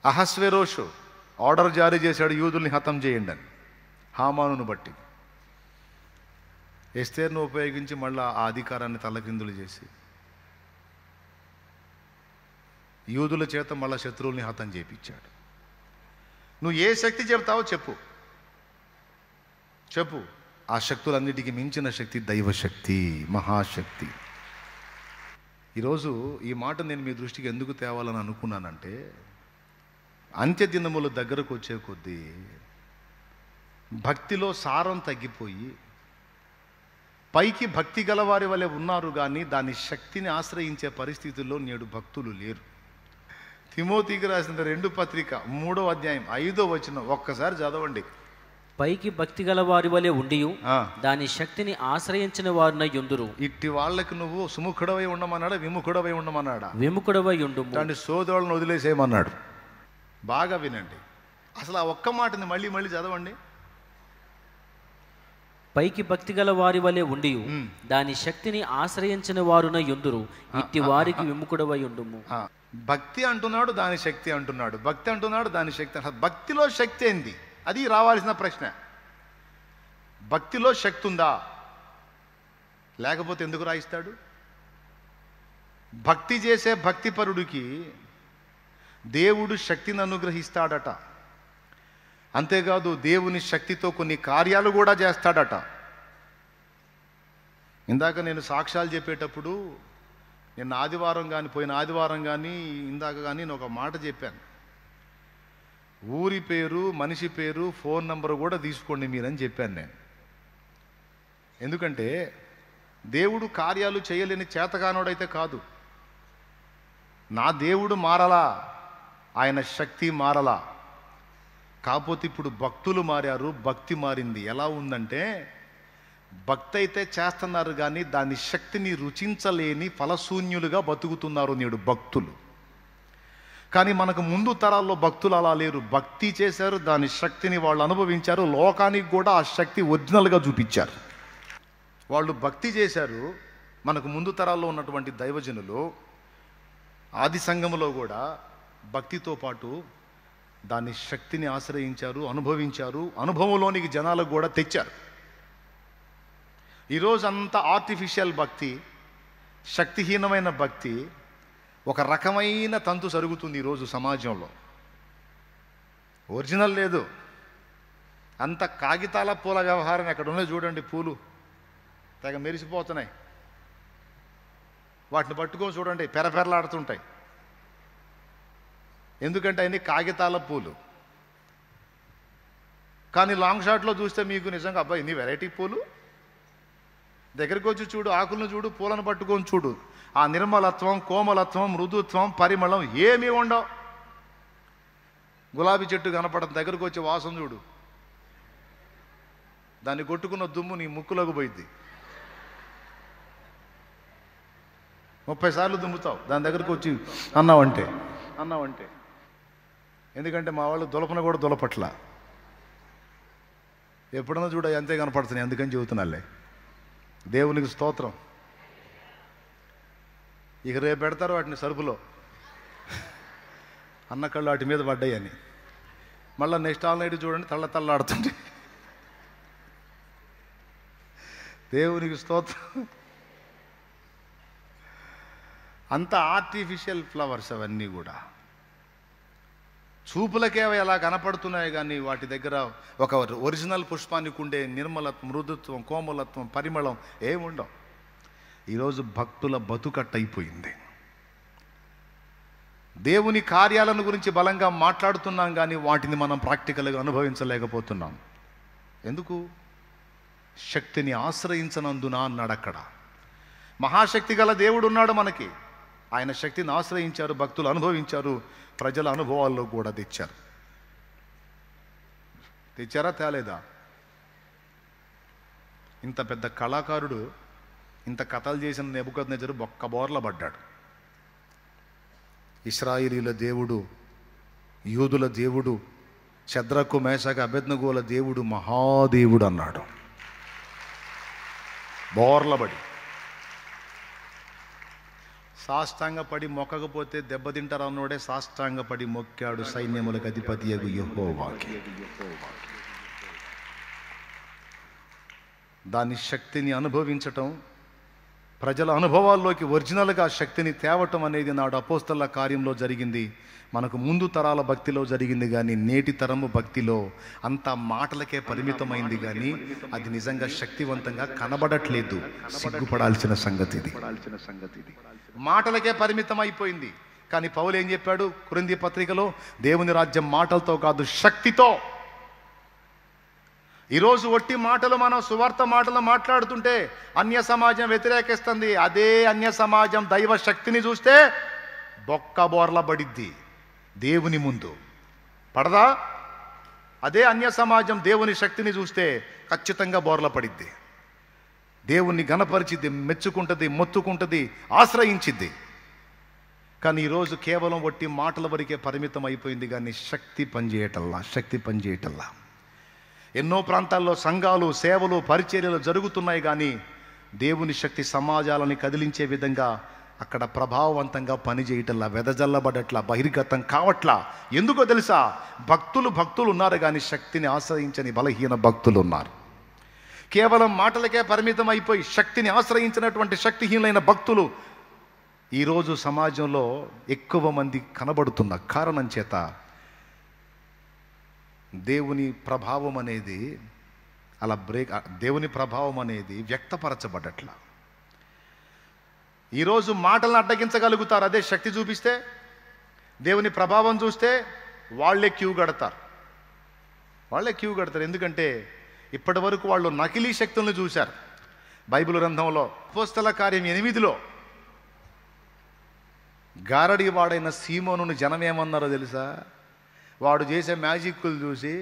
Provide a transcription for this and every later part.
అహస్వేరోషు order జారీ చేశాడు, యూదుల్ని హతం చేయండి అని, హామానును బట్టి. ఎస్తేర్ను ఉపయోగించి మళ్ళీ ఆ అధికారాన్ని తలకిందులు చేసి యూదుల చేత మళ్ళా శత్రువుల్ని హతం చేయించాడు. నువ్వు ఏ శక్తి చెప్తావో చెప్పు, ఆ శక్తులన్నిటికీ మించిన శక్తి దైవశక్తి, మహాశక్తి. ఈరోజు ఈ మాట నేను మీ దృష్టికి ఎందుకు తేవాలని అనుకున్నానంటే, అంత్య దినముల దగ్గరకు వచ్చే కొద్దీ భక్తిలో సారం తగ్గిపోయి పైకి భక్తి గలవారి వలె ఉన్నారు, కానీ దాని శక్తిని ఆశ్రయించే పరిస్థితుల్లో నేడు భక్తులు లేరు. తిమోతికి రాసిన 2 పత్రిక 3వ అధ్యాయం 5వ వచనం ఒక్కసారి చదవండి. పైకి భక్తి గల వారి వలె ఉండి దాని శక్తిని ఆశ్రయించిన వారిన యుందురు. ఇట్టి వాళ్ళకి నువ్వు సుముఖుడవై ఉండమన్నాడా, విముఖుడవై ఉండమన్నాడా? విముఖుడవై ఉండు. దాని సోదరులను వదిలేసేయమన్నాడు. బాగా వినండి, అసలు ఆ ఒక్క మాటని మళ్ళీ మళ్ళీ చదవండి. పైకి భక్తి గల వారి వలె ఉండి దాని శక్తిని ఆశ్రయించిన వారున యుందురు, ఇట్టి వారికి విముఖుడవై ఉండుము. భక్తి అంటున్నాడు, దాని శక్తి అంటున్నాడు, భక్తి అంటున్నాడు, దాని శక్తి. భక్తిలో శక్తి ఏంది? అది రావాల్సిన ప్రశ్న. భక్తిలో శక్తి ఉందా? లేకపోతే ఎందుకు రాయిస్తాడు? భక్తి చేసే భక్తిపరుడికి దేవుడు శక్తిని అనుగ్రహిస్తాడట. అంతేకాదు దేవుని శక్తితో కొన్ని కార్యాలు కూడా చేస్తాడట. ఇందాక నేను సాక్ష్యాలు చెప్పేటప్పుడు, నిన్న ఆదివారం కానీ పోయిన ఆదివారం కానీ ఇందాక కానీ నేను ఒక మాట చెప్పాను. ఊరి పేరు, మనిషి పేరు, ఫోన్ నంబరు కూడా తీసుకోండి మీరని చెప్పాను నేను. ఎందుకంటే దేవుడు కార్యాలు చేయలేని చేతకానోడైతే కాదు. నా దేవుడు మారలా, ఆయన శక్తి మారలా. కాకపోతే ఇప్పుడు భక్తులు మారారు, భక్తి మారింది. ఎలా ఉందంటే, భక్తి అయితే చేస్తున్నారు కానీ దాని శక్తిని రుచించలేని ఫలశూన్యులుగా బతుకుతున్నారు నేడు భక్తులు. కానీ మనకు ముందు తరాల్లో భక్తులు అలా లేరు. భక్తి చేశారు, దాని శక్తిని వాళ్ళు అనుభవించారు, లోకానికి కూడా ఆ శక్తి ఒరిజినల్గా చూపించారు. వాళ్ళు భక్తి చేశారు. మనకు ముందు తరాల్లో ఉన్నటువంటి దైవజనులు ఆది సంఘములో కూడా భక్తితో పాటు దాని శక్తిని ఆశ్రయించారు, అనుభవించారు, అనుభవంలోనికి జనాలకు కూడా తెచ్చారు. ఈరోజు అంతా ఆర్టిఫిషియల్ భక్తి, శక్తిహీనమైన భక్తి, ఒక రకమైన తంతు జరుగుతుంది ఈరోజు సమాజంలో. ఒరిజినల్ లేదు, అంత కాగితాల పూల వ్యవహారం. ఎక్కడ ఉన్నాయి చూడండి, పూలు తెగ మెరిసిపోతున్నాయి, వాటిని పట్టుకొని చూడండి పెరపెరలాడుతుంటాయి. ఎందుకంటే అన్ని కాగితాల పూలు. కానీ లాంగ్ షాట్లో చూస్తే మీకు నిజంగా అబ్బాయి ఇన్ని వెరైటీ పూలు, దగ్గరికి వచ్చి చూడు, ఆకులను చూడు, పూలను పట్టుకొని చూడు, ఆ నిర్మలత్వం, కోమలత్వం, మృదుత్వం, పరిమళం ఏమీ ఉండవు. గులాబీ చెట్టు కనపడడం, దగ్గరకు వచ్చి వాసన చూడు, దాన్ని కొట్టుకున్న దుమ్ము నీ ముక్కులోకి పోయిద్ది. 30 సార్లు దుమ్ముతావు దాని దగ్గరకు వచ్చి అన్నావంటే. ఎందుకంటే మా వాళ్ళు దులపన కూడా దులపట్ల. ఎప్పుడన్నా చూడ అంతే కనపడుతున్నాయి, అందుకని చెబుతున్నాలే. దేవునికి స్తోత్రం. ఇక రేపు పెడతారు వాటిని సరుపులో, అన్న కళ్ళు వాటి మీద పడ్డాయని. మళ్ళీ నెక్స్ట్ ఆల్ నైట్ చూడండి తళ్ళాడుతుంటే. దేవునికి స్తోత్రం. అంత ఆర్టిఫిషియల్ ఫ్లవర్స్ అవన్నీ కూడా చూపులకే ఎలా కనపడుతున్నాయి, కానీ వాటి దగ్గర ఒక ఒరిజినల్ పుష్పానికి ఉండే నిర్మలత్వం, మృదుత్వం, కోమలత్వం, పరిమళం ఏముండవు. ఈరోజు భక్తుల బతుకట్టయిపోయింది. దేవుని కార్యాలను గురించి బలంగా మాట్లాడుతున్నాం కానీ వాటిని మనం ప్రాక్టికల్గా అనుభవించలేకపోతున్నాం. ఎందుకు? శక్తిని ఆశ్రయించనందున అన్నాడు అక్కడ. మహాశక్తి గల దేవుడు ఉన్నాడు మనకి. ఆయన శక్తిని ఆశ్రయించారు, భక్తులు అనుభవించారు, ప్రజల అనుభవాల్లో కూడా తెచ్చారా తేలేదా? ఇంత పెద్ద కళాకారుడు, ఇంత కథలు చేసిన నెబుకద్నెజరు బొక్క బోర్ల పడ్డాడు. ఇశ్రాయేలీల దేవుడు, యూదుల దేవుడు, శద్రకు మేషకు అబేద్నెగోల దేవుడు మహాదేవుడు అన్నాడు బోర్లబడి. సాష్టాంగపడి మొక్కకపోతే దెబ్బతింటారు అన్నోడే సాష్టాంగపడి మొక్కాడు సైన్యములకు అధిపతియగు యెహోవాకి. దాని శక్తిని అనుభవించటం, ప్రజల అనుభవాల్లోకి ఒరిజినల్గా శక్తిని తేవటం అనేది నాడు అపోస్తల కార్యంలో జరిగింది. మనకు ముందు తరాల భక్తిలో జరిగింది, కానీ నేటి తరము భక్తిలో అంతా మాటలకే పరిమితమైంది, కానీ అది నిజంగా శక్తివంతంగా కనబడట్లేదు. సిగ్గుపడాల్సిన సంగతి ఇది. మాటలకే పరిమితం అయిపోయింది. కానీ పౌలు ఏం చెప్పాడు కొరింథీ పత్రికలో? దేవుని రాజ్యం మాటలతో కాదు, శక్తితో. ఈరోజు ఒట్టి మాటలు, మనం సువార్త మాటలు మాట్లాడుతుంటే అన్య సమాజం వ్యతిరేకిస్తుంది. అదే అన్య సమాజం దైవ శక్తిని చూస్తే బొక్క బోర్ల పడిద్ది. దేవుని ముందు పడదా? అదే అన్య సమాజం దేవుని శక్తిని చూస్తే ఖచ్చితంగా బోర్ల పడిద్ది. దేవుణ్ణి గణపరిచిద్ది, మెచ్చుకుంటుంది, మొత్తుకుంటుంది, ఆశ్రయించిద్ది. కానీ ఈరోజు కేవలం ఒట్టి మాటల వరకే పరిమితం అయిపోయింది, కానీ శక్తి పనిచేయటల్లా. ఎన్నో ప్రాంతాల్లో సంఘాలు, సేవలు, పరిచర్యలు జరుగుతున్నాయి, కానీ దేవుని శక్తి సమాజాలని కదిలించే విధంగా అక్కడ ప్రభావవంతంగా పనిచేయటల్లా, వెదజల్లబడట్లా, బహిర్గతం కావట్లా. ఎందుకో తెలుసా? భక్తులు ఉన్నారు, కానీ శక్తిని ఆశ్రయించని బలహీన భక్తులు ఉన్నారు. కేవలం మాటలకే పరిమితం అయిపోయి శక్తిని ఆశ్రయించినటువంటి శక్తిహీనులైన భక్తులు ఈరోజు సమాజంలో ఎక్కువ మంది కనబడుతున్న కారణం చేత దేవుని ప్రభావం అనేది దేవుని ప్రభావం అనేది వ్యక్తపరచబడట్లా. ఈరోజు మాటలను అడ్డగించగలుగుతారు, అదే శక్తి చూపిస్తే, దేవుని ప్రభావం చూస్తే వాళ్ళే క్యూ కడతారు. ఎందుకంటే ఇప్పటి వరకు వాళ్ళు నకిలీ శక్తులను చూశారు. బైబిల్ గ్రంథంలో అపోస్తల కార్యం 8లో గారడీ వాడైన సీమోనును జనం ఏమన్నారో తెలుసా? వాడు చేసే మ్యాజిక్లు చూసి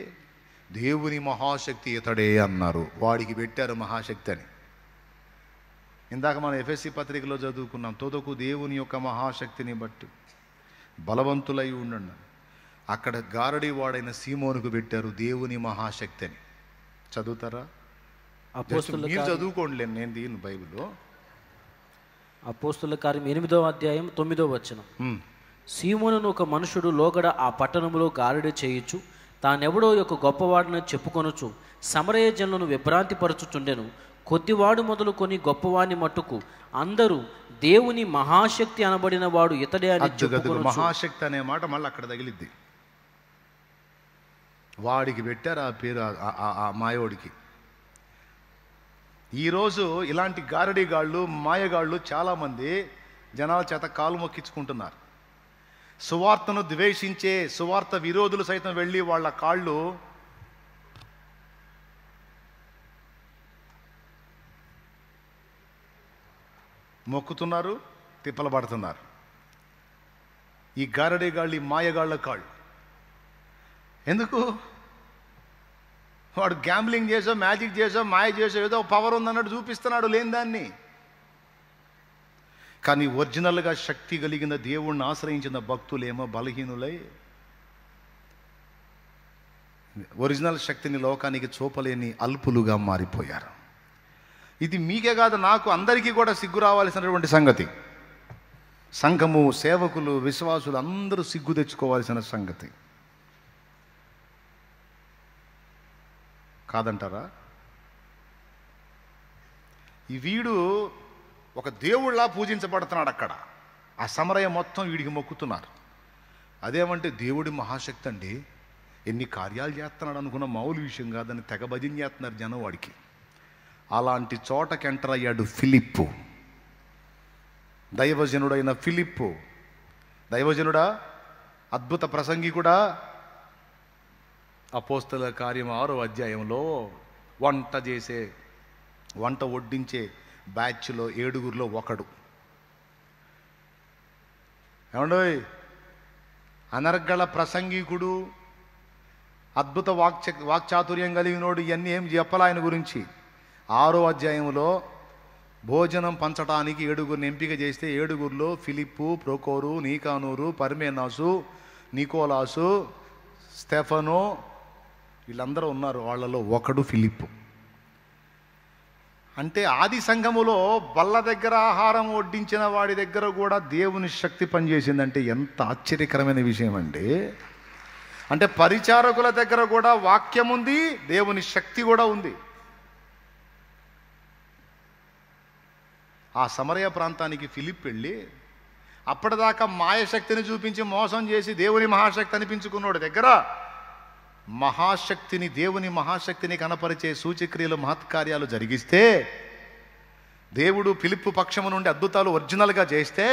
దేవుని మహాశక్తి ఇతడే అన్నారు. వాడికి పెట్టారు మహాశక్తి అని. ఇందాక మనం ఎఫెసీ పత్రికలో చదువుకున్నాం, తోదకు దేవుని యొక్క మహాశక్తిని బట్టి బలవంతులై ఉండండి. అక్కడ గారడీ వాడైన సీమోనుకు పెట్టారు దేవుని మహాశక్తి అని. చదువుతారా? మీరు చదువుకోండి, నేను దీని బైబిల్లో. అపోస్తల కార్యం 8వ అధ్యాయం 9వ వచనం. సీమోనును ఒక మనుషుడు లోగడ ఆ పట్టణములో గారడీ చేయుచు తానెవడో యొక్క గొప్పవాడిని చెప్పుకొనుచు సమరయ జనులను విభ్రాంతిపరచుచుండెను. కొద్దివాడు మొదలుకొని గొప్పవాని మట్టుకు అందరూ దేవుని మహాశక్తి అనబడిన వాడు ఇతడే అని చెప్పుకొనుచు. మహాశక్తి అనే మాట మళ్ళీ అక్కడ తగిలిద్ది. వాడికి పెట్టారు ఆ పేరు, ఆ మాయోడికి. ఈరోజు ఇలాంటి గారడీగాళ్ళు, మాయగాళ్ళు చాలామంది జనాల చేత కాలు మొక్కించుకుంటున్నారు. సువార్తను ద్వేషించే సువార్త విరోధులు సైతం వెళ్ళి వాళ్ళ కాళ్ళు మొక్కుతున్నారు, తిప్పలు పడుతున్నారు. ఈ గారడీగాళ్ళు, ఈ మాయగాళ్ళ కాళ్ళు ఎందుకు? వాడు గ్యాంబ్లింగ్ చేసో, మ్యాజిక్ చేసో, మాయ చేసో, ఏదో పవర్ ఉందన్నట్టు చూపిస్తున్నాడు లేని దాన్ని. కానీ ఒరిజినల్గా శక్తి కలిగిన దేవుణ్ణి ఆశ్రయించిన భక్తులేమో బలహీనులై ఒరిజినల్ శక్తిని లోకానికి చూపలేని అల్పులుగా మారిపోయారు. ఇది మీకే కాదు, నాకు, అందరికీ కూడా సిగ్గు రావాల్సినటువంటి సంగతి. సంఘము, సేవకులు, విశ్వాసులు అందరూ సిగ్గు తెచ్చుకోవాల్సిన సంగతి కాదంటారా? ఈ వీడు ఒక దేవుళ్ళ పూజించబడుతున్నాడు అక్కడ. ఆ సమరయ మొత్తం వీడికి మొక్కుతున్నారు. అదేమంటే దేవుడి మహాశక్తి అండి, ఎన్ని కార్యాలు చేస్తున్నాడు అనుకున్న మామూలు విషయం కాదని తెగ భజన చేస్తున్నారు జనం వాడికి. అలాంటి చోటకి ఎంటర్ అయ్యాడు ఫిలిప్పు. దైవజనుడైన ఫిలిప్పు. దైవజనుడా, అద్భుత ప్రసంగికుడా. అపోస్తల కార్యం 6వ అధ్యాయంలో వంట వడ్డించే బ్యాచ్లో 7గురిలో ఒకడు. ఏమండోయ్, అనర్గళ ప్రసంగికుడు, అద్భుత వాక్చాతుర్యం కలిగినోడు. ఇవన్నీ ఏం చెప్పాలి ఆయన గురించి? 6వ అధ్యాయంలో భోజనం పంచడానికి 7గురిని ఎంపిక చేస్తే 7గురిలో ఫిలిప్పు, ప్రొకోరు, నీకానూరు, పర్మేనాసు, నికోలాసు, స్టెఫను వీళ్ళందరూ ఉన్నారు. వాళ్ళలో ఒకడు ఫిలిప్పు. అంటే ఆది సంఘములో బల్ల దగ్గర ఆహారం వడ్డించిన వాడి దగ్గర కూడా దేవుని శక్తి పనిచేసిందంటే ఎంత ఆశ్చర్యకరమైన విషయం అండి. అంటే పరిచారకుల దగ్గర కూడా వాక్యం ఉంది, దేవుని శక్తి కూడా ఉంది. ఆ సమరయ ప్రాంతానికి ఫిలిప్ వెళ్ళి అప్పటిదాకా మాయశక్తిని చూపించి మోసం చేసి దేవుని మహాశక్తి అనిపించుకున్నాడు దగ్గర మహాశక్తిని, దేవుని మహాశక్తిని కనపరిచే సూచక్రియలు మహత్కార్యాలు జరిగిస్తే, దేవుడు ఫిలిప్పు పక్షము నుండి అద్భుతాలు ఒరిజినల్గా చేస్తే,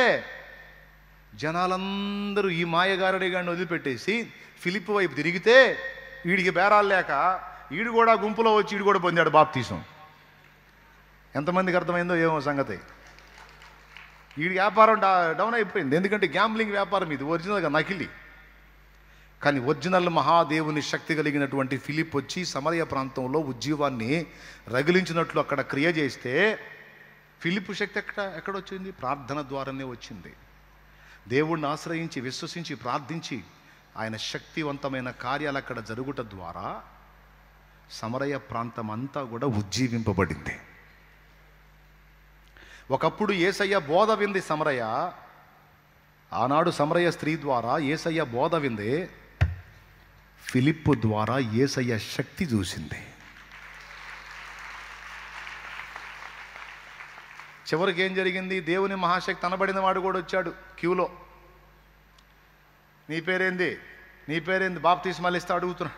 జనాలందరూ ఈ మాయగారుడి గారిని వదిలిపెట్టేసి ఫిలిప్పు వైపు తిరిగితే వీడికి బేరాలు లేక వీడు కూడా గుంపులో వచ్చి వీడు కూడా పొందాడు బాప్తీసం. ఎంతమందికి అర్థమైందో ఏమో సంగతి. వీడి వ్యాపారం డౌన్ అయిపోయింది. ఎందుకంటే గ్యాంబ్లింగ్ వ్యాపారం ఇది, ఒరిజినల్గా నకిలీ. కానీ ఒరిజినల్ మహాదేవుని శక్తి కలిగినటువంటి ఫిలిప్ వచ్చి సమరయ ప్రాంతంలో ఉజ్జీవాన్ని రగిలించినట్లు అక్కడ క్రియ చేస్తే, ఫిలిప్ శక్తి ఎక్కడొచ్చింది? ప్రార్థన ద్వారానే వచ్చింది. దేవుణ్ణి ఆశ్రయించి విశ్వసించి ప్రార్థించి ఆయన శక్తివంతమైన కార్యాలు అక్కడ జరుగుట ద్వారా సమరయ ప్రాంతం అంతా కూడా ఉజ్జీవింపబడింది. ఒకప్పుడు యేసయ్య బోధ వింది సమరయ, ఆనాడు సమరయ స్త్రీ ద్వారా యేసయ్య బోధ వింది, ఫిలిప్పు ద్వారా యేసయ్య శక్తి చూసింది. చివరికి ఏం జరిగింది? దేవుని మహాశక్తి అనబడిన వాడు కూడా వచ్చాడు క్యూలో. నీ పేరేంది, నీ పేరేంది, బాప్తీస్మాలు ఇస్తా అడుగుతున్నా.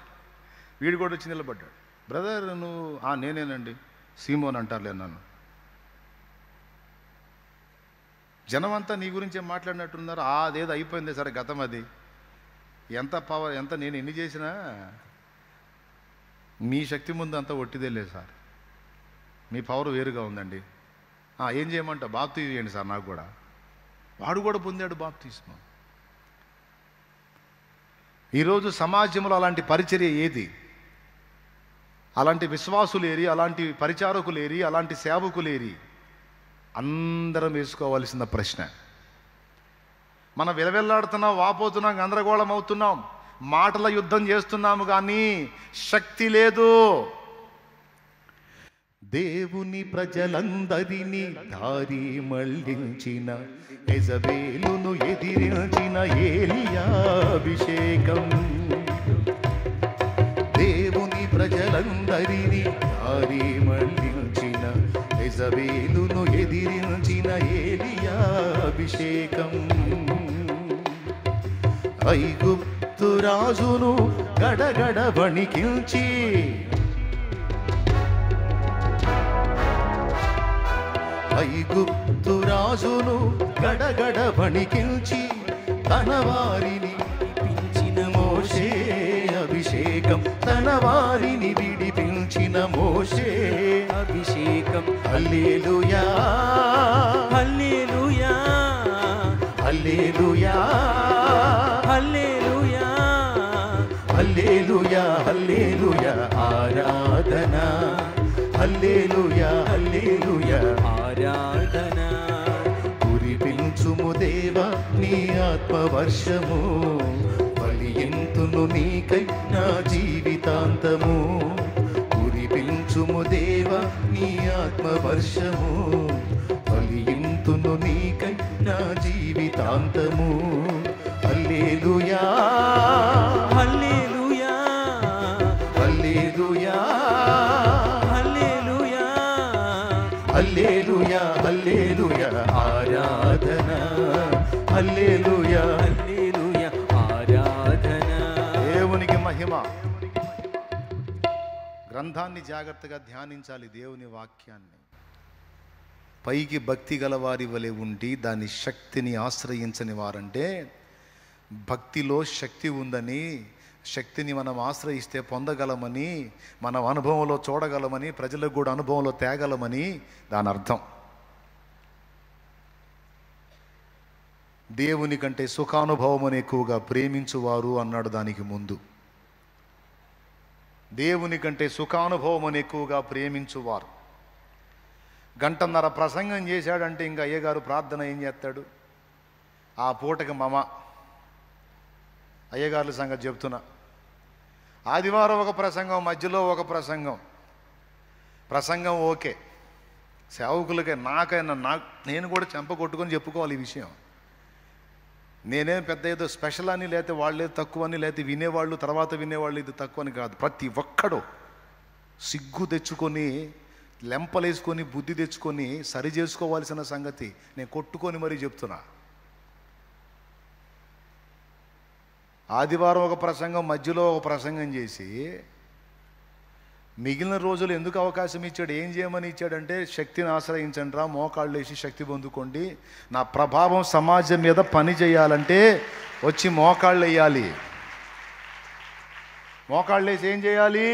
వీడు కూడా వచ్చి నిలబడ్డాడు. బ్రదర్ నువ్వు? నేనేనండి, సీమోన్ అంటారులే నన్ను. జనం అంతా నీ గురించి మాట్లాడినట్టున్నారు. అదేదో అయిపోయింది సరే, గతం అది. ఎంత పవర్, ఎంత నేను ఎన్ని చేసినా మీ శక్తి ముందు అంతా ఒట్టిదే లేదు సార్, మీ పవర్ వేరుగా ఉందండి. ఏం చేయమంటా? బాప్తీసం చేయండి సార్ నాకు కూడా. వాడు కూడా పొందాడు బాప్తీసం. ఈరోజు సమాజంలో అలాంటి పరిచర్య ఏది? అలాంటి విశ్వాసులేరి, అలాంటి పరిచారకులేరి, అలాంటి సేవకులేరి? అందరం వేసుకోవాల్సిన ప్రశ్న. మనం విలవెల్లాడుతున్నాం, వాపోతున్నాం, గందరగోళం అవుతున్నాం, మాటల యుద్ధం చేస్తున్నాము, కానీ శక్తి లేదు. దేవుని ప్రజలందరినీ దారి మళ్లించిన, యెజబేలును ఎదిరించిన ఏలియా అభిషేకం. దేవుని ప్రజలందరినీ దారి మళ్లించిన, యెజబేలును ఎదిరించిన ఏలియా అభిషేకం. ఐగుప్తు రాజును గడగడ వణికించి, ఐగుప్తు రాజును గడగడ వణికించి, తన వారిని విడిపించిన మోషే అభిషేకం. తన వారిని విడిపించిన మోషే అభిషేకం. హల్లెలూయా హల్లెలూయా హల్లెలూయా హల్లెలూయా హల్లెలూయా హల్లెలూయా ఆరాధన. హల్లెలూయా హల్లెలూయా ఆరాధన. కురిపించుము దేవా నీ ఆత్మవర్షము, బలియంతును నీకై నా జీవితాంతము. కురిపించుము దేవా నీ ఆత్మవర్షము, బలియంతును నీకై నా జీవితాంతము. హల్లెలూయా హల్లెలూయా హల్లెలూయా హల్లెలూయా హల్లెలూయా ఆరాధన. హల్లెలూయా హల్లెలూయా ఆరాధన. దేవునికి మహిమ. గ్రంథాన్ని జాగ్రత్తగా ధ్యానించాలి, దేవుని వాక్యాన్ని. పైకి భక్తి గలవారి వలె ఉండి దాని శక్తిని ఆశ్రయించని వారంటే, భక్తిలో శక్తి ఉందని, శక్తిని మనం ఆశ్రయిస్తే పొందగలమని, మనం అనుభవంలో చూడగలమని, ప్రజలకు కూడా అనుభవంలో తేగలమని దాని అర్థం. దేవుని కంటే సుఖానుభవమును ఎక్కువగా ప్రేమించువారు అన్నాడు దానికి ముందు. దేవుని కంటే సుఖానుభవమును ఎక్కువగా ప్రేమించువారు. గంటన్నర ప్రసంగం చేశాడంటే ఇంకా అయ్యగారు ప్రార్థన ఏం చేస్తాడు? ఆ పూటకి అయ్యగారుల సంగతి చెప్తున్నా. ఆదివారం ఒక ప్రసంగం, మధ్యలో ఒక ప్రసంగం ఓకే, సేవకులకే నాకైనా నేను కూడా చెంప కొట్టుకొని చెప్పుకోవాలి ఈ విషయం. నేనేం పెద్ద ఏదో స్పెషల్ అని, లేకపోతే వాళ్ళే తక్కువ అని, లేకపోతే వినేవాళ్ళు తర్వాత వినేవాళ్ళు ఇది తక్కువ అని కాదు. ప్రతి ఒక్కడు సిగ్గు తెచ్చుకొని, లెంపలేసుకొని, బుద్ధి తెచ్చుకొని సరి చేసుకోవాల్సిన సంగతి నేను కొట్టుకొని మరీ చెప్తున్నా. ఆదివారం ఒక ప్రసంగం, మధ్యలో ఒక ప్రసంగం చేసి మిగిలిన రోజులు ఎందుకు అవకాశం ఇచ్చాడు, ఏం చేయమని ఇచ్చాడంటే, శక్తిని ఆశ్రయించండి రా, మోకాళ్ళు వేసి శక్తి పొందుకోండి, నా ప్రభావం సమాజం మీద పని చేయాలంటే వచ్చి మోకాళ్ళు వేయాలి. మోకాళ్ళు వేసి ఏం చేయాలి?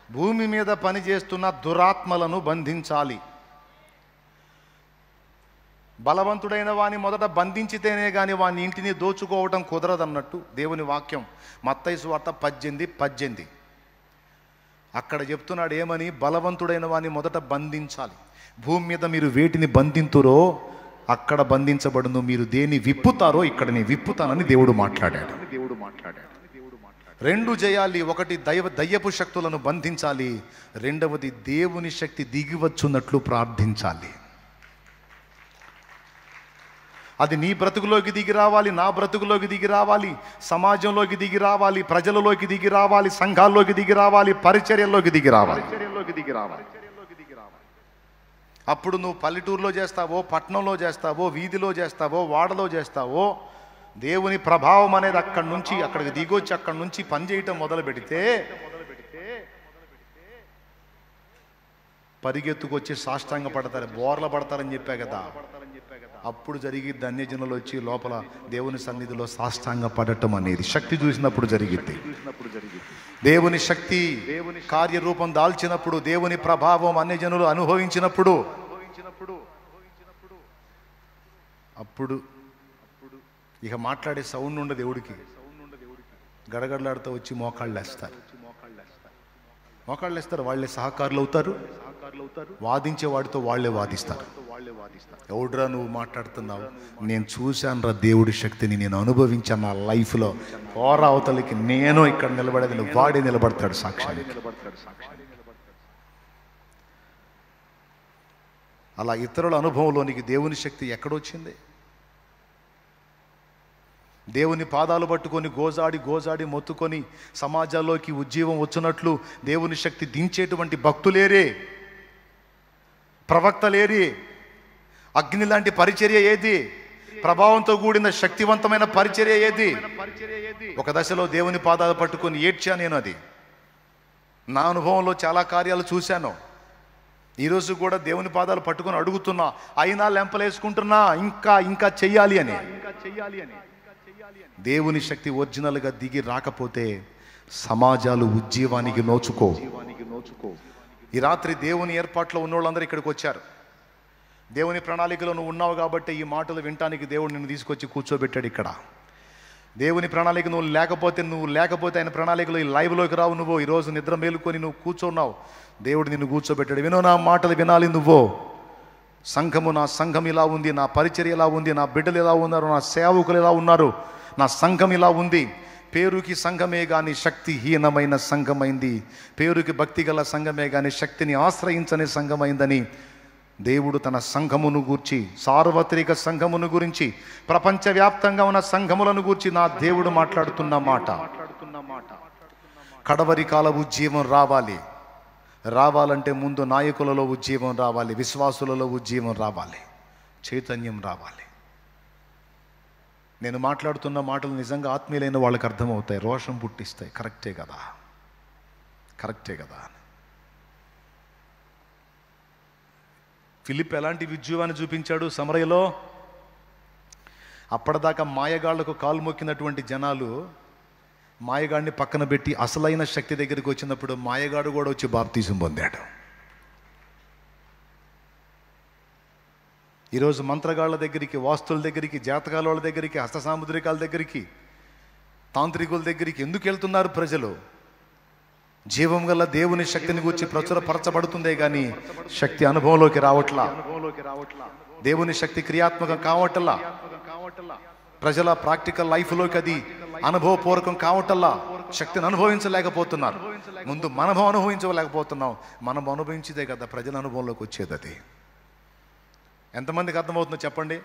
భూమి మీద పని చేస్తున్న దురాత్మలను బంధించాలి. బలవంతుడైన వాని మొదట బంధించితేనే కానీ వాని ఇంటిని దోచుకోవటం కుదరదన్నట్టు దేవుని వాక్యం మత్తయి సువార్త 18:18 అక్కడ చెప్తున్నాడు ఏమని? బలవంతుడైన వాని మొదట బంధించాలి. భూమి మీద మీరు వేటిని బంధింతురో అక్కడ బంధించబడును, మీరు దేన్ని విప్పుతారో ఇక్కడ నేను విప్పుతానని దేవుడు మాట్లాడాడు. రెండు చేయాలి. ఒకటి దయ్యపు శక్తులను బంధించాలి, రెండవది దేవుని శక్తి దిగివచ్చున్నట్లు ప్రార్థించాలి. అది నీ బ్రతుకులోకి దిగి రావాలి, నా బ్రతుకులోకి దిగి రావాలి, సమాజంలోకి దిగి రావాలి, ప్రజలలోకి దిగి రావాలి, సంఘాల్లోకి దిగి రావాలి, పరిచర్యల్లోకి దిగి రావాలి. అప్పుడు నువ్వు పల్లెటూరులో చేస్తావో, పట్టణంలో చేస్తావో, వీధిలో చేస్తావో, వాడలో చేస్తావో, దేవుని ప్రభావం అనేది అక్కడి నుంచి అక్కడికి దిగొచ్చి అక్కడి నుంచి పనిచేయటం మొదలు పెడితే పరిగెత్తుకొచ్చి సాష్టాంగ పడతారు, బోర్ల పడతారని చెప్పా కదా. అప్పుడు జరిగిద్ది అన్యజనులు వచ్చి లోపల దేవుని సన్నిధిలో సాష్టాంగ పడటం అనేది శక్తి చూసినప్పుడు జరిగిద్ది. దేవుని శక్తి కార్యరూపం దాల్చినప్పుడు, దేవుని ప్రభావం అన్యజనులు అనుభవించినప్పుడు అప్పుడు ఇక మాట్లాడే సౌండ్ ఉండదు. దేవుడికి గడగడలాడుతూ వచ్చి మోకాళ్ళు వేస్తారు. వాళ్ళే సహకారులు అవుతారు, వాదించే వాడితో వాళ్ళే వాదిస్తారు. ఎవడురా నువ్వు మాట్లాడుతున్నావు? నేను చూశాను రా దేవుడి శక్తిని, నేను అనుభవించాను నా లైఫ్లో. పోరా అవతలికి, నేను ఇక్కడ నిలబడేది, వాడే నిలబడతాడు సాక్ష్యానికి. అలా ఇతరుల అనుభవంలోనికి దేవుని శక్తి ఎక్కడొచ్చింది? దేవుని పాదాలు పట్టుకొని గోజాడి మొత్తుకొని సమాజాల్లోకి ఉజ్జీవం వచ్చినట్లు దేవుని శక్తి దించేటువంటి భక్తులేరే, ప్రవక్తలేరి, అగ్ని లాంటి పరిచర్య ఏది? ప్రభావంతో కూడిన శక్తివంతమైన పరిచర్య ఏది? ఒక దశలో దేవుని పాదాలు పట్టుకొని ఏడ్చా నేను. అది నా అనుభవంలో చాలా కార్యాలు చూశాను. ఈరోజు కూడా దేవుని పాదాలు పట్టుకొని అడుగుతున్నా, అయినా లెంపలేసుకుంటున్నా ఇంకా చెయ్యాలి అని. దేవుని శక్తి ఒరిజినల్గా దిగి రాకపోతే సమాజాలు ఉజ్జీవానికి నోచుకో. ఈ రాత్రి దేవుని ఏర్పాట్లో ఉన్న వాళ్ళందరూ ఇక్కడికి వచ్చారు. దేవుని ప్రణాళికలో నువ్వు ఉన్నావు కాబట్టి ఈ మాటలు వినటానికి దేవుడు నిన్ను తీసుకొచ్చి కూర్చోబెట్టాడు ఇక్కడ. దేవుని ప్రణాళిక నువ్వు లేకపోతే ఆయన ప్రణాళికలో ఈ లైవ్లోకి రావు. నువ్వు ఈరోజు నిద్ర మేలుకొని నువ్వు కూర్చున్నావు, దేవుడు నిన్ను కూర్చోబెట్టాడు. వినో నా మాటలు వినాలి నువ్వు. సంఘము, నా సంఘం ఇలా ఉంది, నా పరిచర్య ఇలా ఉంది, నా బిడ్డలు ఇలా ఉన్నారు, నా సేవకులు ఇలా ఉన్నారు, నా సంఘం ఇలా ఉంది. పేరుకి సంఘమే కానీ శక్తిహీనమైన సంఘమైంది, పేరుకి భక్తి గల సంఘమే కానీ శక్తిని ఆశ్రయించని సంఘమైందని దేవుడు తన సంఘమును గూర్చి, సార్వత్రిక సంఘమును గురించి, ప్రపంచవ్యాప్తంగా ఉన్న సంఘములను గూర్చి నా దేవుడు మాట్లాడుతున్న మాట. కడవరి కాల ఉజ్జీవం రావాలంటే ముందు నాయకులలో ఉజ్జీవం రావాలి, విశ్వాసులలో ఉజ్జీవం రావాలి, చైతన్యం రావాలి. నేను మాట్లాడుతున్న మాటలు నిజంగా ఆత్మీయులైన వాళ్ళకి అర్థమవుతాయి, రోషం పుట్టిస్తాయి. కరెక్టే కదా. ఫిలిప్ ఎలాంటి ఉజ్జీవాన్ని చూపించాడు సమరయలో? అప్పటిదాకా మాయగాళ్లకు కాలు మొక్కినటువంటి జనాలు మాయగాడిని పక్కన పెట్టి అసలైన శక్తి దగ్గరికి వచ్చినప్పుడు మాయగాడు కూడా వచ్చి బాప్తీసం పొందాడు. ఈరోజు మంత్రగాళ్ళ దగ్గరికి, వాస్తుల దగ్గరికి, జాతకాల వాళ్ళ దగ్గరికి, హస్త సాముద్రికాల దగ్గరికి, తాంత్రికుల దగ్గరికి ఎందుకు వెళ్తున్నారు ప్రజలు? జీవం గల దేవుని శక్తిని గురించి ప్రచురపరచబడుతుందే కానీ శక్తి అనుభవంలోకి రావట్లా, దేవుని శక్తి క్రియాత్మకం కావట్లా, ప్రజల ప్రాక్టికల్ లైఫ్లోకి అది అనుభవపూర్వకం కావటల్లా, శక్తిని అనుభవించలేకపోతున్నారు. ముందు మనం అనుభవించలేకపోతున్నాం. మనం అనుభవించితే కదా ప్రజల అనుభవంలోకి వచ్చేది. అది ఎంతమందికి అర్థమవుతుందో చెప్పండి?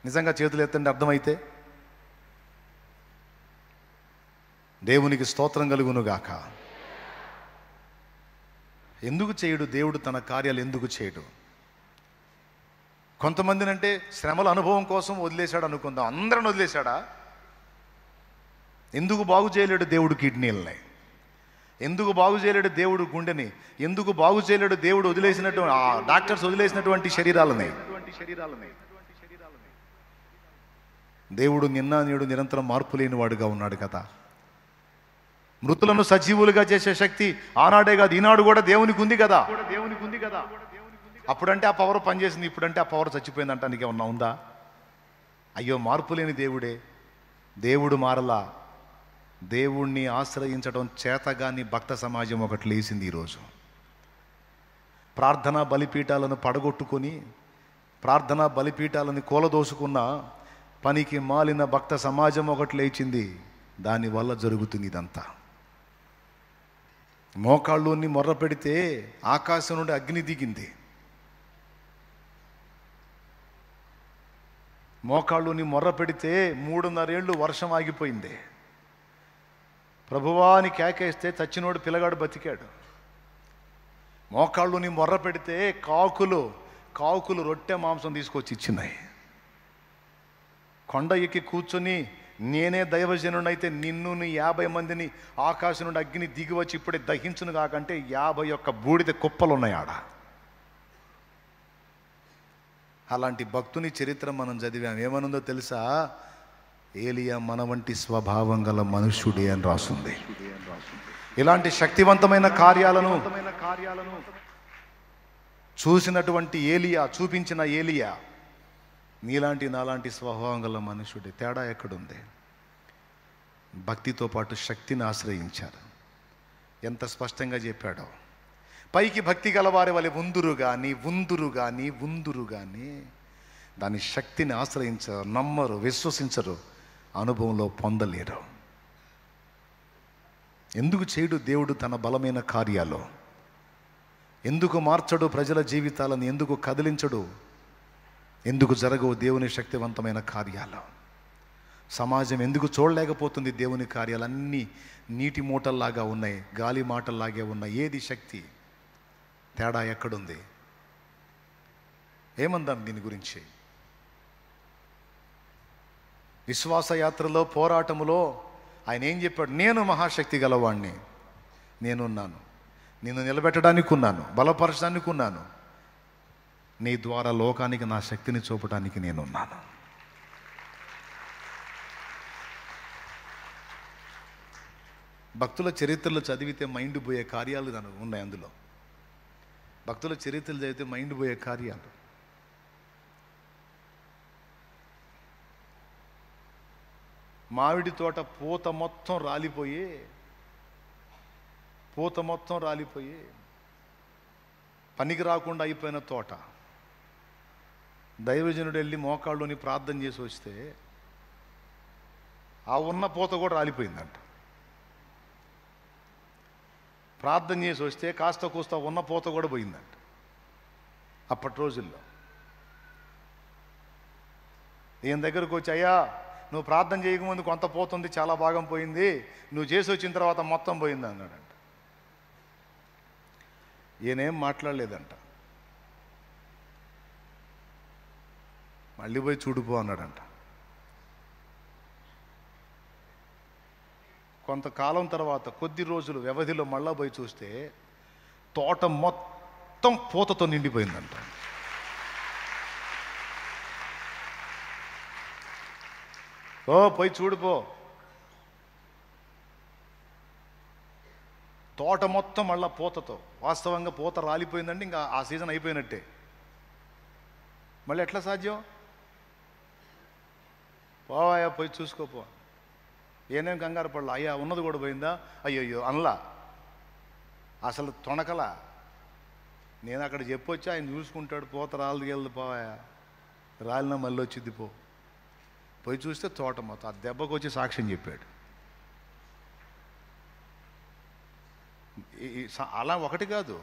నిజంగా చేతులు ఎత్తండి అర్థమైతే. దేవునికి స్తోత్రం కలుగునుగాక. ఎందుకు చేయడు దేవుడు తన కార్యాలు? ఎందుకు చేయడు? కొంతమందినంటే శ్రమల అనుభవం కోసం వదిలేశాడు అనుకుందాం. అందరిని వదిలేశాడా? ఎందుకు బాగు చేయలేడు దేవుడు కిడ్నీలని? ఎందుకు బాగు చేయలేడు దేవుడు గుండెని? ఎందుకు బాగు చేయలేడు దేవుడు వదిలేసినటువంటి డాక్టర్స్ వదిలేసినటువంటి శరీరాలని? దేవుడు నిన్న నేడు నిరంతరం మార్పు లేని వాడుగా ఉన్నాడు కదా. మృతులను సజీవులుగా చేసే శక్తి ఆనాడే కాదు, ఈనాడు కూడా దేవునికి ఉంది కదా. అప్పుడంటే ఆ పవర్ పనిచేసింది, ఇప్పుడంటే ఆ పవర్ చచ్చిపోయింది అంటానికి ఏమన్నా ఉందా? అయ్యో, మార్పు లేని దేవుడే. దేవుడు మారలా. దేవుణ్ణి ఆశ్రయించడం చేతగాని భక్త సమాజం ఒకటి లేసింది ఈరోజు. ప్రార్థనా బలిపీఠాలను పడగొట్టుకొని, ప్రార్థనా బలిపీఠాలను కూలదోసుకున్న పనికి మాలిన భక్త సమాజం ఒకటి లేచింది. దానివల్ల జరుగుతుంది ఇదంతా. మోకాళ్ళుని మొర్ర పెడితే ఆకాశం నుండి అగ్ని దిగింది. మోకాళ్ళుని మొర్ర పెడితే 3.5 ఏళ్ళు వర్షం ఆగిపోయింది. ప్రభువా అని కేకేస్తే చచ్చినోడు పిల్లగాడు బతికాడు. మోకాళ్ళుని మొర్ర పెడితే కాకులు రొట్టె మాంసం తీసుకొచ్చి ఇచ్చినాయి. కొండ ఎక్కి కూర్చొని నేనే దైవజనుడైతే నిన్ను 50 మందిని ఆకాశం నుండి అగ్ని దిగి వచ్చి ఇప్పుడే దహించును కాకంటే 51 బూడిద కుప్పలు ఉన్నాయి ఆడ. అలాంటి భక్తుని చరిత్ర మనం చదివాం. ఏమనుందో తెలుసా? ఏలియా మన వంటి స్వభావం గల మనుష్యుడే అని రాస్తుంది. ఇలాంటి శక్తివంతమైన కార్యాలను చూసినటువంటి ఏలియా, చూపించిన ఏలియా నీలాంటి నాలాంటి స్వభావం గల మనుషుడే. తేడా ఎక్కడుంది? భక్తితో పాటు శక్తిని ఆశ్రయించారు. ఎంత స్పష్టంగా చెప్పాడో. పైకి భక్తి గలవారి వలె ఉందురు కానీ దాని శక్తిని ఆశ్రయించరు, నమ్మరు, విశ్వసించరు, అనుభవంలో పొందలేరు. ఎందుకు చేయడు దేవుడు తన బలమైన కార్యాలు? ఎందుకు మార్చడు ప్రజల జీవితాలను? ఎందుకు కదిలించడు? ఎందుకు జరగవు దేవుని శక్తివంతమైన కార్యాలు? సమాజం ఎందుకు చూడలేకపోతుంది దేవుని కార్యాలు? అన్నీ నీటి మూటల్లాగా ఉన్నాయి, గాలి మాటల్లాగే ఉన్నాయి. ఏది శక్తి? తేడా ఎక్కడుంది? ఏమందాం దీని గురించి? విశ్వాస యాత్రలో, పోరాటములో ఆయన ఏం చెప్పాడు? నేను మహాశక్తి గలవాణ్ణి, నేనున్నాను, నిన్ను నిలబెట్టడానికి ఉన్నాను, బలపరచడానికి ఉన్నాను, నీ ద్వారా లోకానికి నా శక్తిని చూపడానికి నేనున్నాను. భక్తుల చరిత్రలు చదివితే మైండ్ పోయే కార్యాలు ఉన్నాయి. అందులో భక్తుల చరిత్రలు చదివితే మైండ్ పోయే కార్యాలు. మామిడి తోట పూత మొత్తం రాలిపోయి పనికి రాకుండా అయిపోయిన తోట. దైవజనుడు వెళ్ళి మోకాళ్ళుని ప్రార్థన చేసి వస్తే ఆ ఉన్న పూత కూడా రాలిపోయిందంట. ప్రార్థన చేసి వస్తే కాస్త కూస్త ఉన్న పూత కూడా పోయిందంట. అప్పటి రోజుల్లో ఈయన దగ్గరకు వచ్చి, అయ్యా నువ్వు ప్రార్థన చేయకముందు కొంత పోతుంది, చాలా భాగం పోయింది, నువ్వు చేసి వచ్చిన తర్వాత మొత్తం పోయింది అన్నాడంట. ఈయనేం మాట్లాడలేదంట. మళ్ళీ పోయి చూడుపో అన్నాడంట. కొంతకాలం తర్వాత, కొద్ది రోజులు వ్యవధిలో మళ్ళా పోయి చూస్తే తోట మొత్తం పూతతో నిండిపోయిందంట. పోయి చూడుపో. తోట మొత్తం మళ్ళా పూతతో. వాస్తవంగా పూత రాలిపోయిందంటే ఇంకా ఆ సీజన్ అయిపోయినట్టే. మళ్ళీ ఎట్లా సాధ్యం? పోవాయా, పోయి చూసుకోపో. ఏనేం కంగారు పడలా. అయ్యా ఉన్నది కూడా పోయిందా? అయ్యో అనలా, అసలు తొణకలా. నేను అక్కడ చెప్పొచ్చి ఆయన చూసుకుంటాడు. పూత రాలది వెళ్ళదు, పోవాయా, రాలినా మళ్ళీ వచ్చింది పో. పోయి చూస్తే తోట మొత్తం. ఆ దెబ్బకు వచ్చి సాక్ష్యం చెప్పాడు. అలా ఒకటి కాదు,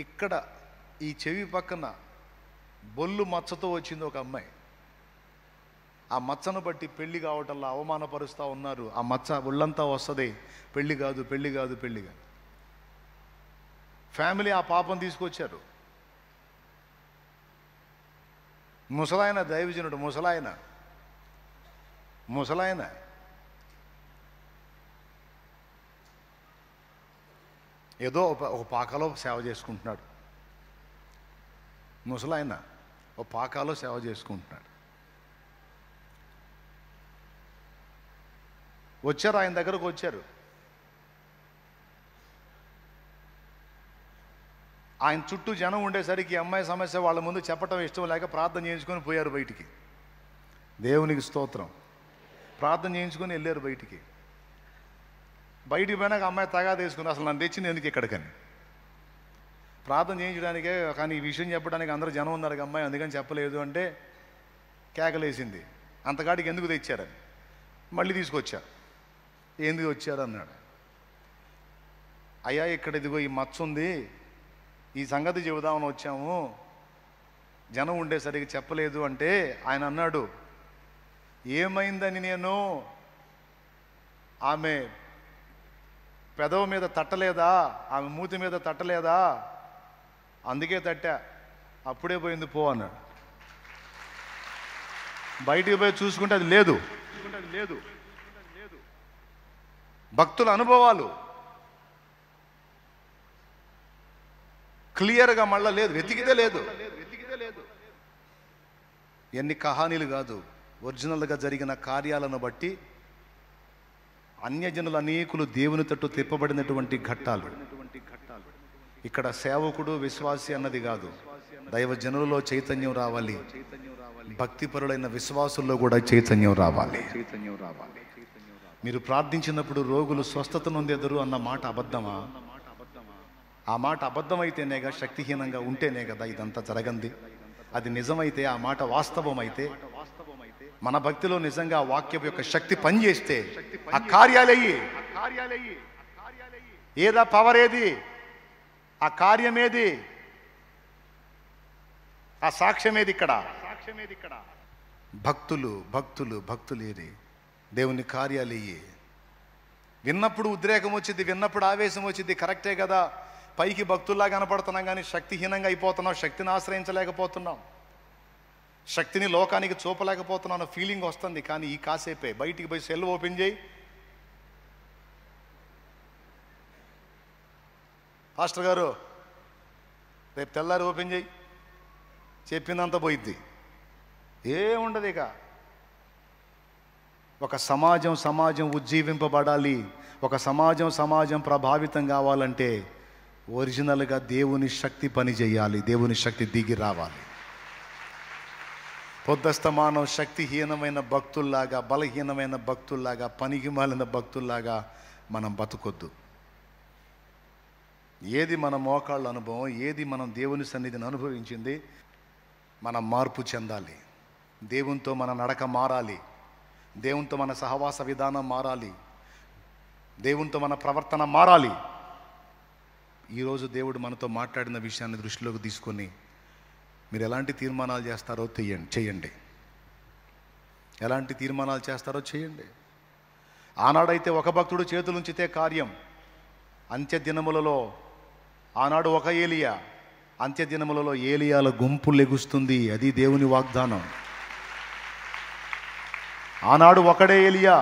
ఇక్కడ ఈ చెవి పక్కన బొల్లు మచ్చతో వచ్చింది ఒక అమ్మాయి. ఆ మచ్చను బట్టి పెళ్లి కావటంలో అవమానపరుస్తూ ఉన్నారు. ఆ మచ్చ ఒళ్ళంతా వస్తుంది, పెళ్లి కాదు, పెళ్లి కాదు, పెళ్లి కాదు. ఫ్యామిలీ ఆ పాపం తీసుకొచ్చారు. ముసలాయన దైవజనుడు, ముసలాయన ఏదో ఒక పాకలో సేవ చేసుకుంటున్నాడు. ముసలాయన ఒక పాకాలో సేవ చేసుకుంటున్నాడు. వచ్చారు, ఆయన దగ్గరకు వచ్చారు. ఆయన చుట్టూ జనం ఉండేసరికి అమ్మాయి సమస్య వాళ్ళ ముందు చెప్పటం ఇష్టం లేక ప్రార్థన చేయించుకొని పోయారు బయటికి. దేవునికి స్తోత్రం. ప్రార్థన చేయించుకొని వెళ్ళారు బయటికి. బయటికి పోయినాక అమ్మాయి తగాదా తీసుకుని అసలు నన్ను తెచ్చింది ఎందుకు ఇక్కడికని. ప్రార్థన చేయించడానికే, కానీ ఈ విషయం చెప్పడానికి అందరూ జనం ఉన్నారు అమ్మాయి, అందుకని చెప్పలేదు అంటే కేకలేసింది. అంతకాడికి ఎందుకు తెచ్చారని మళ్ళీ తీసుకొచ్చారు. ఎందుకు వచ్చారు అన్నాడు. అయ్యా ఇక్కడ ఇదిగో ఈ మచ్చ ఉంది, ఈ సంగతి చెబుదామని వచ్చాము, జనం ఉండేసరికి చెప్పలేదు అంటే ఆయన అన్నాడు, ఏమైందని నేను ఆమె పెదవు మీద తట్టలేదా, ఆమె మూతి మీద తట్టలేదా, అందుకే తట్టా, అప్పుడే పోయింది పో అన్నాడు. బయటికి పోయి చూసుకుంటే అది లేదు. భక్తుల అనుభవాలు క్లియర్గా మళ్ళా లేదు, వెతికితే లేదు. ఎన్ని కహానీలు కాదు, ఒరిజినల్గా జరిగిన కార్యాలను బట్టి అన్యజనులు అనేకులు దేవుని తట్టు తిప్పబడినటువంటి ఘట్టాలు. ఇక్కడ సేవకుడు విశ్వాసి అన్నది కాదు, దైవజనులలో చైతన్యం రావాలి, భక్తిపరులైన విశ్వాసుల్లో కూడా చైతన్యం రావాలి. మీరు ప్రార్థించినప్పుడు రోగులు స్వస్థత నొందెదరు అన్న మాట అబద్ధమా? ఆ మాట అబద్ధమైతేనేగా, శక్తిహీనంగా ఉంటేనే కదా ఇదంతా జరగంది. అది నిజమైతే, ఆ మాట వాస్తవమైతే, మన భక్తిలో నిజంగా వాక్యం యొక్క శక్తి పనిచేస్తే ఆ కార్యాలయ్యి, ఏదా పవర్ ఏది, ఆ కార్యమేది, ఆ సాక్ష్యమేది? ఇక్కడ భక్తులు ఏది? దేవుని కార్యాలయ్యి. విన్నప్పుడు ఉద్రేకం వచ్చింది, విన్నప్పుడు ఆవేశం వచ్చింది, కరెక్టే కదా. పైకి భక్తుల్లా కనపడుతున్నాం కానీ శక్తిహీనంగా అయిపోతున్నాం, శక్తిని ఆశ్రయించలేకపోతున్నాం, శక్తిని లోకానికి చూపలేకపోతున్నాను ఫీలింగ్ వస్తుంది. కానీ ఈ కాసేపే బయటికి పోయి సెల్ ఓపెన్ చేయి, పాస్టర్ గారు రేపు తెల్లారి ఓపెన్ చేయి, చెప్పిందంతా పోయిద్ది, ఏముండదు. ఇక ఒక సమాజం ఉజ్జీవింపబడాలి, ఒక సమాజం ప్రభావితం కావాలంటే ఒరిజినల్గా దేవుని శక్తి పని చేయాలి, దేవుని శక్తి దిగి రావాలి. పొద్దస్తమానం శక్తిహీనమైన భక్తుల్లాగా, బలహీనమైన భక్తుల్లాగా, పనికి మాలిన భక్తుల్లాగా మనం బతుకొద్దు. ఏది మన మోకాళ్ళ అనుభవం, ఏది మనం దేవుని సన్నిధిని అనుభవించింది, మనం మార్పు చెందాలి. దేవునితో మన నడక మారాలి, దేవునితో మన సహవాస విధానం మారాలి, దేవునితో మన ప్రవర్తన మారాలి. ఈరోజు దేవుడు మనతో మాట్లాడిన విషయాన్ని దృష్టిలోకి తీసుకొని మీరు ఎలాంటి తీర్మానాలు చేస్తారో చేయండి. ఎలాంటి తీర్మానాలు చేస్తారో చేయండి. ఆనాడైతే ఒక భక్తుడు చేతులుంచితే కార్యం, అంత్య దినములలో ఆనాడు ఒక ఏలియా, అంత్య దినములలో ఏలియాల గుంపు లెగుస్తుంది. అది దేవుని వాగ్దానం. ఆనాడు ఒకడే ఏలియా,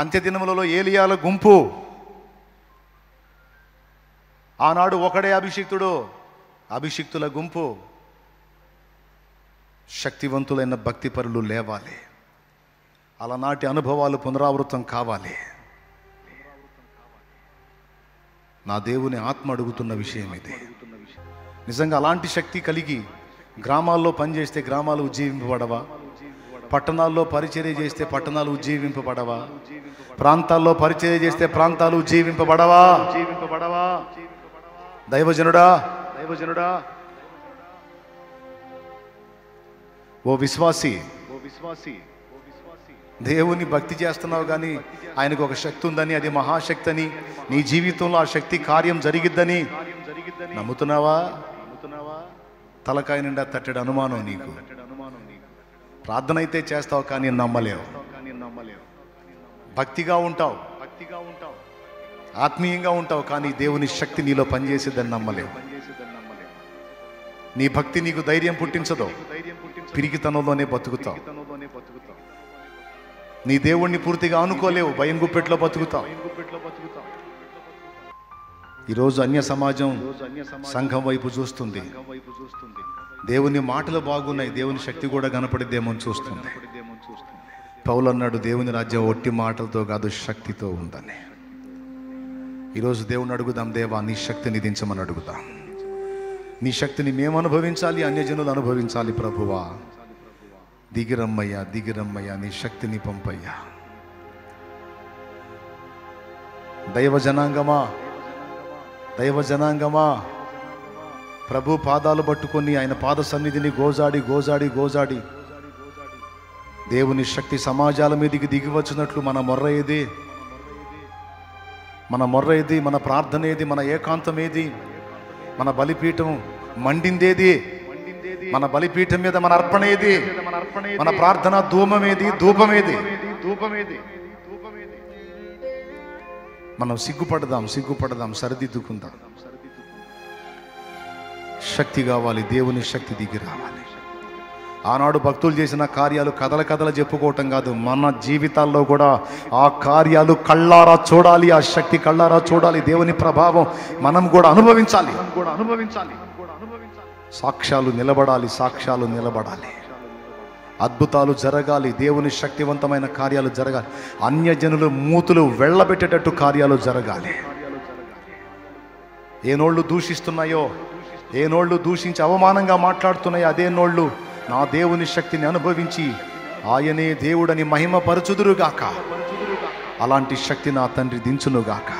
అంత్య దినములలో ఏలియాల గుంపు. ఆనాడు ఒకడే అభిషిక్తుల గుంపు. శక్తివంతులైన భక్తిపరులు లేవాలి. అలనాటి అనుభవాలు పునరావృతం కావాలి. నా దేవుని ఆత్మ అడుగుతున్న విషయం ఇది. నిజంగా అలాంటి శక్తి కలిగి గ్రామాల్లో పనిచేస్తే గ్రామాలు ఉజ్జీవింపబడవా? పట్టణాల్లో పరిచర్య చేస్తే పట్టణాలు ఉజ్జీవింపబడవా? ప్రాంతాల్లో పరిచర్య చేస్తే ప్రాంతాలు ఉజ్జీవింపబడవా? దైవజనుడా, ఓ విశ్వాసి, దేవుని భక్తి చేస్తున్నావు కానీ ఆయనకు ఒక శక్తి ఉందని, అది మహాశక్తి అని, నీ జీవితంలో ఆ శక్తి కార్యం జరిగిద్దని నమ్ముతున్నావా? తలకాయ నిండా తట్టెడు అనుమానం నీకు. ప్రార్థన అయితే చేస్తావు కానీ నమ్మలేవు. భక్తిగా ఉంటావు, ఆత్మీయంగా ఉంటావు, కానీ దేవుని శక్తి నీలో పనిచేసేదని నమ్మలేవు. నీ భక్తి నీకు ధైర్యం పుట్టించదు, పిరికితనంలోనే బతుకుతావు. నీ దేవుణ్ణి పూర్తిగా అనుకోలేవు, భయం గుప్పెట్లో బతుకుతావు. ఈరోజు అన్య సమాజం సంఘం వైపు చూస్తుంది. దేవుని మాటలు బాగున్నాయి, దేవుని శక్తి కూడా కనపడిద్దేమో చూస్తుంది. పౌలు అన్నాడు, దేవుని రాజ్యం ఒట్టి మాటలతో కాదు శక్తితో ఉందని. ఈరోజు దేవుని అడుగుదాం, దేవా నీ శక్తిని దించమని అడుగుదాం. నీ శక్తిని మేము అనుభవించాలి, అన్యజనులు అనుభవించాలి. ప్రభువా దిగిరమ్మయ్యా, దిగిరమ్మయ్యా, నీ శక్తిని పంపయ్యా. దైవ జనాంగమా, దైవ జనాంగమా, ప్రభు పాదాలు పట్టుకొని ఆయన పాద సన్నిధిని గోజాడి గోజాడి గోజాడి దేవుని శక్తి సమాజాల మీదకి దిగి వచ్చినట్లు మన మొర్ర ఏది, మన మొర్ర ఏది, మన ప్రార్థన ఏది, మన ఏకాంతం ఏది, మన బలిపీఠం మండిందేది, మన బలిపీఠం మీద మన అర్పణ ఏది, మన ప్రార్థన ధూమమేది, ధూపమేది. మనం సిగ్గుపడదాం, సిగ్గుపడదాం, సరిదిద్దుకుందాం. శక్తి కావాలి, దేవుని శక్తి దిగి రావాలి. ఆనాడు భక్తులు చేసిన కార్యాలు కథల కథలు చెప్పుకోవటం కాదు, మన జీవితాల్లో కూడా ఆ కార్యాలు కళ్ళారా చూడాలి, ఆ శక్తి కళ్ళారా చూడాలి. దేవుని ప్రభావం మనం కూడా అనుభవించాలి. సాక్ష్యాలు నిలబడాలి, సాక్ష్యాలు నిలబడాలి. అద్భుతాలు జరగాలి, దేవుని శక్తివంతమైన కార్యాలు జరగాలి. అన్యజనులు మూతులు వెళ్ళబెట్టేటట్టు కార్యాలు జరగాలి. ఏ నోళ్ళు దూషిస్తున్నాయో, ఏ నోళ్ళు దూషించి అవమానంగా మాట్లాడుతున్నాయో, అదే నోళ్ళు నా దేవుని శక్తిని అనుభవించి ఆయనే దేవుడని మహిమపరచుదురుగాక. అలాంటి శక్తి నా తండ్రి దించునుగాక.